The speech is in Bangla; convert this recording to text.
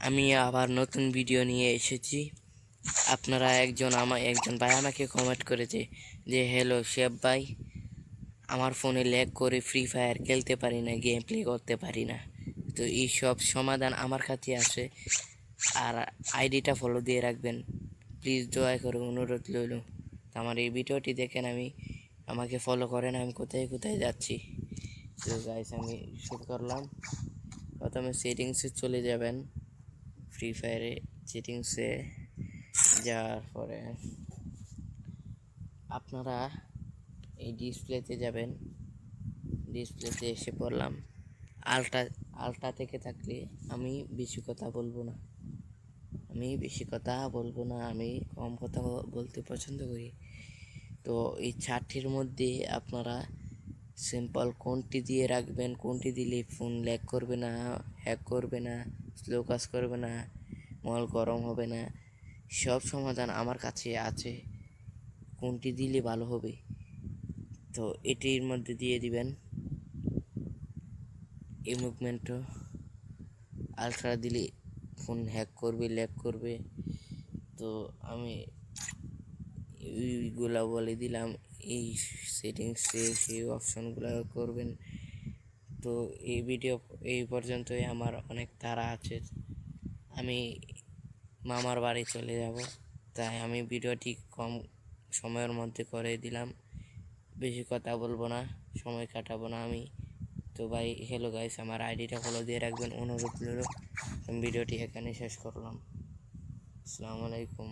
আমি আবার নতুন ভিডিও নিয়ে এসেছি। আপনারা একজন ভাই আমাকে কমেন্ট করেছে যে হ্যালো শেফ ভাই, আমার ফোনে ল্যাগ করে ফ্রি ফায়ার খেলতে পারি না, গেম প্লে করতে পারি না। তো এই সব সমাধান আমার কাছে আছে। আর আইডিটা ফলো দিয়ে রাখবেন প্লিজ, দয়া করে অনুরোধ রইল। তো আমার এই ভিডিওটি দেখেন, আমাকে ফলো করেন, আমি কোথায় কোথায় যাচ্ছি। তো গাইস আমি শুরু করলাম। প্রথমে সেটিংসে চলে যাবেন, ফ্রি ফায়ারে সেটিংসে যাওয়ার পরে আপনারা এই ডিসপ্লেতে যাবেন। ডিসপ্লেতে এসে পড়লাম। আলট্রা আলট্রা থেকে থাকলে আমি বেশি কথা বলবো না, আমি কম কথা বলতে পছন্দ করি। তো এই চারটির মধ্যে আপনারা সিম্পল কোনটি দিয়ে রাখবেন, কোনটি দিলে ফোন ল্যাগ করবে না, হ্যাক করবে না, স্লো কাজ করবে না, মোবাইল গরম হবে না, সব সমাধান আমার কাছে আছে। কোনটি দিলে ভালো হবে, তো এটির মধ্যে দিয়ে দিবেন। এই মুভমেন্টও আলট্রা দিলে ফোন হ্যাক করবে, ল্যাগ করবে। তো আমি এইগুলা বলে দিলাম, এই সেটিংসে সেই অপশনগুলো করবেন। তো এই ভিডিও এই পর্যন্তই। আমার অনেক তাড়া আছে, আমি মামার বাড়ি চলে যাব, তাই আমি ভিডিওটি কম সময়ের মধ্যে করে দিলাম। বেশি কথা বলবো না, সময় কাটাবো না আমি। তো ভাই হ্যালো গাইস, আমার আইডিটা ফলো দিয়ে রাখবেন, অনুরোধ রইল। ভিডিওটি এখানে শেষ করলাম। আসসালামু আলাইকুম।